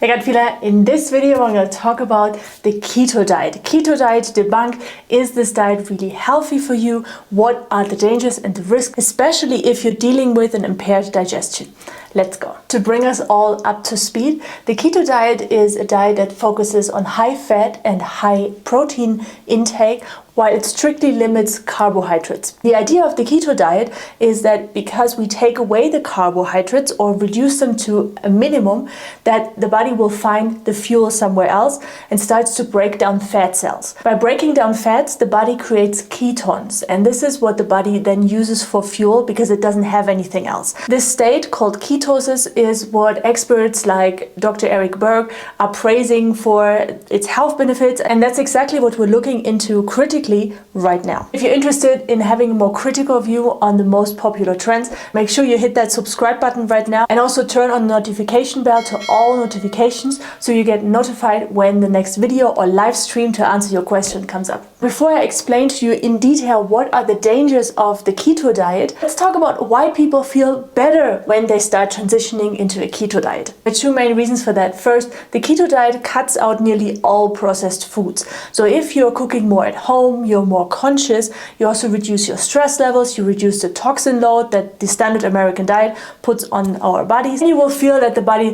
Hey gut, in this video I'm going to talk about the keto diet. Keto diet debunked. Is this diet really healthy for you? What are the dangers and the risks, especially if you're dealing with an impaired digestion? Let's go. To bring us all up to speed, the keto diet is a diet that focuses on high fat and high protein intake, while it strictly limits carbohydrates. The idea of the keto diet is that because we take away the carbohydrates or reduce them to a minimum, that the body will find the fuel somewhere else and starts to break down fat cells. By breaking down fats, the body creates ketones, and this is what the body then uses for fuel because it doesn't have anything else. This state, called ketosis, is what experts like Dr. Eric Berg are praising for its health benefits, and that's exactly what we're looking into critically right now. If you're interested in having a more critical view on the most popular trends, make sure you hit that subscribe button right now and also turn on the notification bell to all notifications so you get notified when the next video or live stream to answer your question comes up. Before I explain to you in detail what are the dangers of the keto diet, let's talk about why people feel better when they start transitioning into a keto diet. There are two main reasons for that. First, the keto diet cuts out nearly all processed foods. So if you're cooking more at home, you're more conscious, you also reduce your stress levels, you reduce the toxin load that the standard American diet puts on our bodies, and you will feel that the body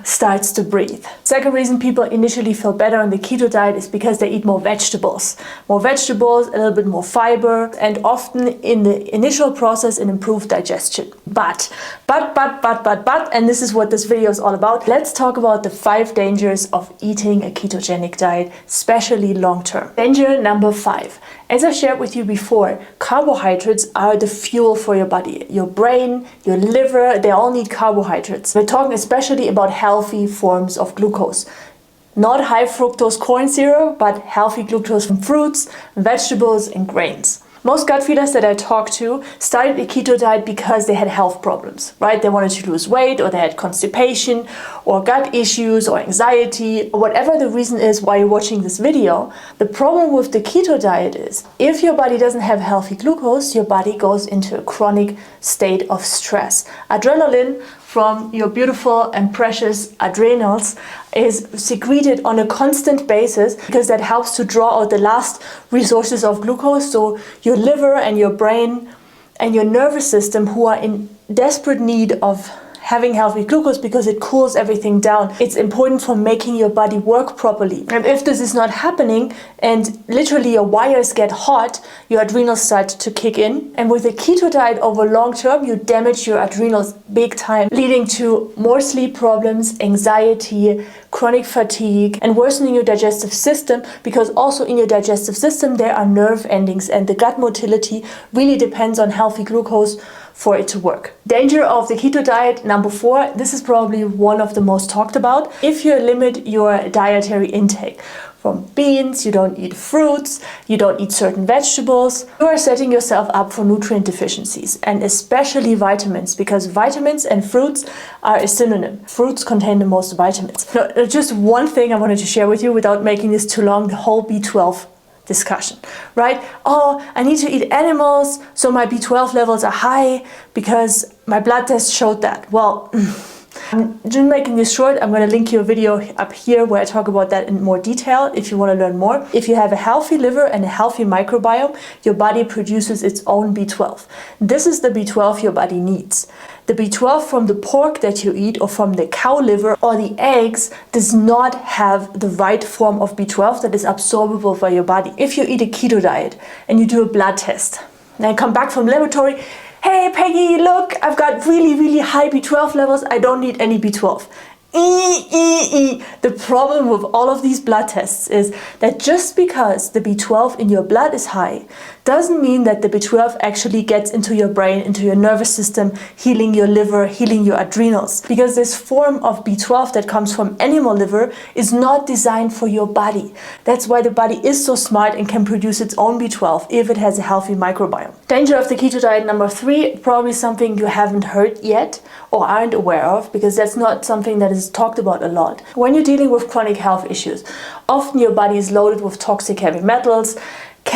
starts to breathe. Second reason people initially feel better on the keto diet is because they eat more vegetables. More vegetables, a little bit more fiber, and often in the initial process an improved digestion. But, and this is what this video is all about, let's talk about the 5 dangers of eating a ketogenic diet, especially long term. Danger number 5. As I shared with you before, carbohydrates are the fuel for your body. Your brain, your liver, they all need carbohydrates. We're talking especially about healthy forms of glucose. Not high fructose corn syrup, but healthy glucose from fruits, vegetables, and grains. Most gut feeders that I talked to started a keto diet because they had health problems, right? They wanted to lose weight, or they had constipation, or gut issues, or anxiety, or whatever the reason is why you're watching this video. The problem with the keto diet is, if your body doesn't have healthy glucose, your body goes into a chronic state of stress. Adrenaline from your beautiful and precious adrenals is secreted on a constant basis because that helps to draw out the last resources of glucose. So your liver and your brain and your nervous system, who are in desperate need of having healthy glucose because it cools everything down. It's important for making your body work properly. And if this is not happening and literally your wires get hot, your adrenals start to kick in. And with a keto diet over long term, you damage your adrenals big time, leading to more sleep problems, anxiety, chronic fatigue, and worsening your digestive system, because also in your digestive system there are nerve endings, and the gut motility really depends on healthy glucose for it to work. Danger of the keto diet number 4, this is probably one of the most talked about. If you limit your dietary intake from beans, you don't eat fruits, you don't eat certain vegetables, you are setting yourself up for nutrient deficiencies, and especially vitamins, because vitamins and fruits are a synonym. Fruits contain the most vitamins. Now, just one thing I wanted to share with you without making this too long, the whole B12 discussion, right? Oh, I need to eat animals so my B12 levels are high because my blood test showed that. Well, I'm just making this short. I'm going to link you a video up here where I talk about that in more detail if you want to learn more. If you have a healthy liver and a healthy microbiome, your body produces its own B12. This is the B12 your body needs. The B12 from the pork that you eat, or from the cow liver or the eggs, does not have the right form of B12 that is absorbable by your body. If you eat a keto diet and you do a blood test, and I come back from laboratory, hey Peggy, look, I've got really high B12 levels, I don't need any B12. The problem with all of these blood tests is that just because the B12 in your blood is high doesn't mean that the B12 actually gets into your brain, into your nervous system, healing your liver, healing your adrenals. Because this form of B12 that comes from animal liver is not designed for your body. That's why the body is so smart and can produce its own B12 if it has a healthy microbiome. Danger of the keto diet number 3, probably something you haven't heard yet or aren't aware of, because that's not something that is talked about a lot. When you're dealing with chronic health issues, often your body is loaded with toxic heavy metals,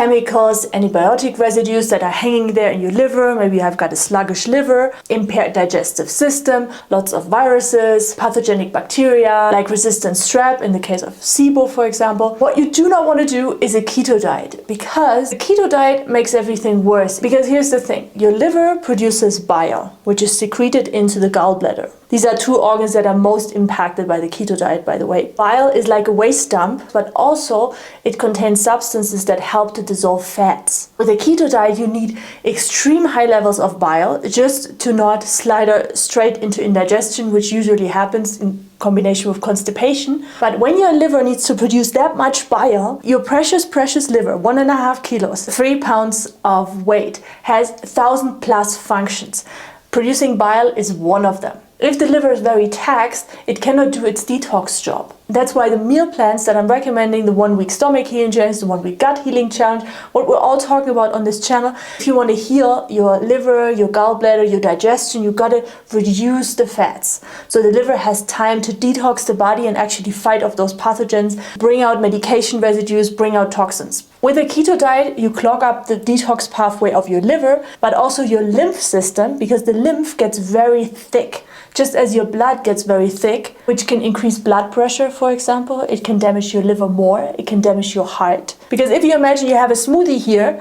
chemicals, antibiotic residues that are hanging there in your liver. Maybe you have got a sluggish liver, impaired digestive system, lots of viruses, pathogenic bacteria like resistant strep in the case of SIBO, for example. What you do not want to do is a keto diet, because the keto diet makes everything worse. Because here's the thing, your liver produces bile, which is secreted into the gallbladder. These are two organs that are most impacted by the keto diet, by the way. Bile is like a waste dump, but also it contains substances that help to dissolve fats. With a keto diet, you need extreme high levels of bile just to not slide straight into indigestion, which usually happens in combination with constipation. But when your liver needs to produce that much bile, your precious liver, 1.5 kilos, 3 pounds of weight, has 1,000+ functions. Producing bile is one of them. If the liver is very taxed, it cannot do its detox job. That's why the meal plans that I'm recommending, the 1-week stomach healing challenge, the 1-week gut healing challenge, what we're all talking about on this channel, if you want to heal your liver, your gallbladder, your digestion, you gotta reduce the fats. So the liver has time to detox the body and actually fight off those pathogens, bring out medication residues, bring out toxins. With a keto diet, you clog up the detox pathway of your liver, but also your lymph system, because the lymph gets very thick. Just as your blood gets very thick, which can increase blood pressure, for example, it can damage your liver more, it can damage your heart. Because if you imagine you have a smoothie here,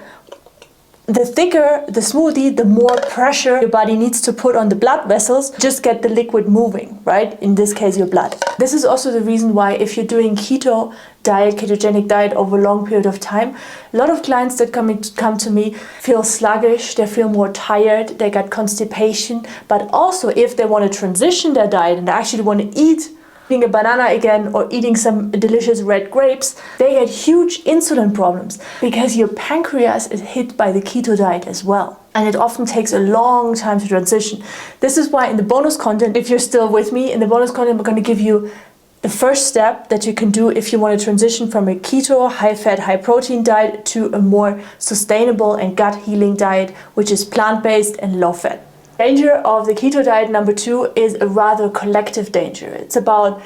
the thicker the smoothie, the more pressure your body needs to put on the blood vessels, just get the liquid moving, right? In this case, your blood. This is also the reason why if you're doing keto diet, ketogenic diet over a long period of time, a lot of clients that come to me feel sluggish, they feel more tired, they got constipation, but also if they want to transition their diet and they actually want to eating a banana again or eating some delicious red grapes, they get huge insulin problems because your pancreas is hit by the keto diet as well. And it often takes a long time to transition. This is why in the bonus content, if you're still with me, in the bonus content, we're going to give you the first step that you can do if you want to transition from a keto, high-fat, high-protein diet to a more sustainable and gut-healing diet, which is plant-based and low-fat. Danger of the keto diet number 2 is a rather collective danger. It's about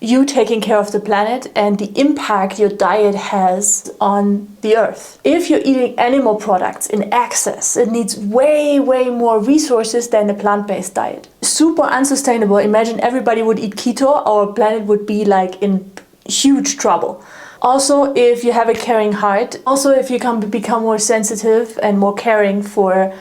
you taking care of the planet and the impact your diet has on the earth. If you're eating animal products in excess, it needs way more resources than a plant-based diet. Super unsustainable. Imagine everybody would eat keto, our planet would be like in huge trouble. Also, if you have a caring heart, also if you become more sensitive and more caring for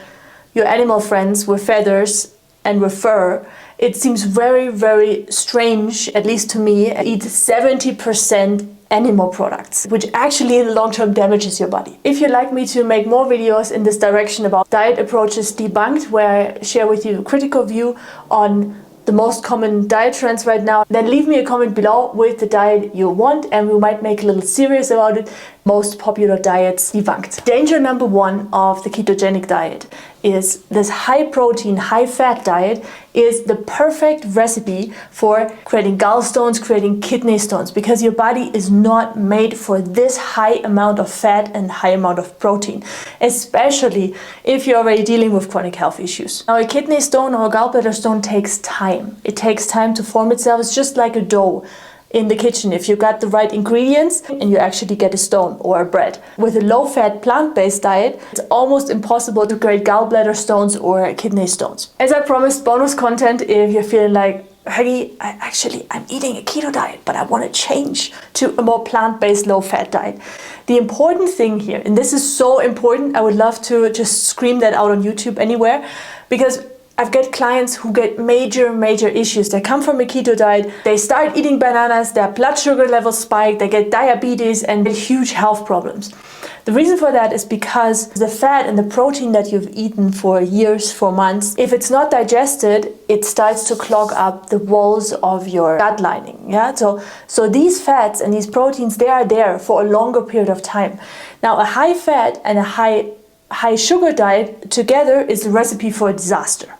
your animal friends with feathers and with fur, it seems very strange, at least to me, to eat 70% animal products, which actually in the long term damages your body. If you'd like me to make more videos in this direction about diet approaches debunked, where I share with you a critical view on the most common diet trends right now, then leave me a comment below with the diet you want and we might make a little series about it. Most popular diets debunked. Danger number 1 of the ketogenic diet is this high protein, high fat diet is the perfect recipe for creating gallstones, creating kidney stones, because your body is not made for this high amount of fat and high amount of protein, especially if you're already dealing with chronic health issues. Now, a kidney stone or a gallbladder stone takes time. It takes time to form itself. It's just like a dough in the kitchen. If you got the right ingredients and you actually get a stone or a bread. With a low-fat plant-based diet, it's almost impossible to create gallbladder stones or kidney stones. As I promised, bonus content if you're feeling like, Peggy, I'm eating a keto diet, but I want to change to a more plant-based low-fat diet. The important thing here, and this is so important, I would love to just scream that out on YouTube anywhere, because I've got clients who get major issues. They come from a keto diet, they start eating bananas, their blood sugar levels spike, they get diabetes and get huge health problems. The reason for that is because the fat and the protein that you've eaten for years, for months, if it's not digested, it starts to clog up the walls of your gut lining. Yeah, so these fats and these proteins, they are there for a longer period of time. Now, a high fat and a high sugar diet together is a recipe for a disaster,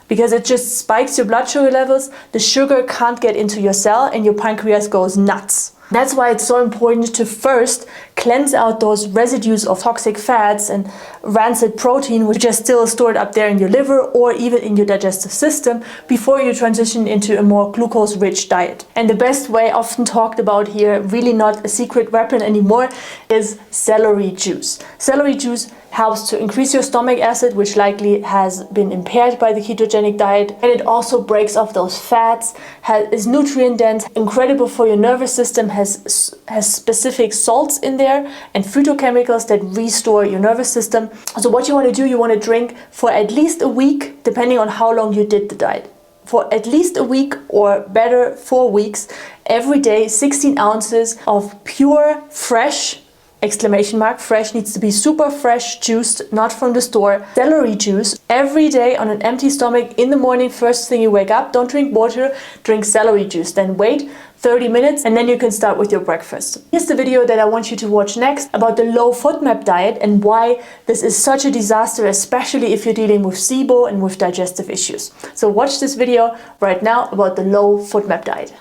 because it just spikes your blood sugar levels, the sugar can't get into your cell and your pancreas goes nuts. That's why it's so important to first cleanse out those residues of toxic fats and rancid protein, which are still stored up there in your liver or even in your digestive system, before you transition into a more glucose-rich diet. And the best way, often talked about here, really not a secret weapon anymore, is celery juice. Celery juice helps to increase your stomach acid, which likely has been impaired by the ketogenic diet, and it also breaks off those fats, is nutrient dense, incredible for your nervous system, has specific salts in there and phytochemicals that restore your nervous system. So what you want to do, you want to drink for at least a week, depending on how long you did the diet. For at least a week, or better 4 weeks, every day 16 ounces of pure, fresh, exclamation mark, fresh needs to be super fresh, juiced, not from the store, celery juice every day on an empty stomach in the morning. First thing you wake up, don't drink water, drink celery juice. Then wait 30 minutes and then you can start with your breakfast. Here's the video that I want you to watch next about the low FODMAP diet and why this is such a disaster, especially if you're dealing with SIBO and with digestive issues. So watch this video right now about the low FODMAP diet.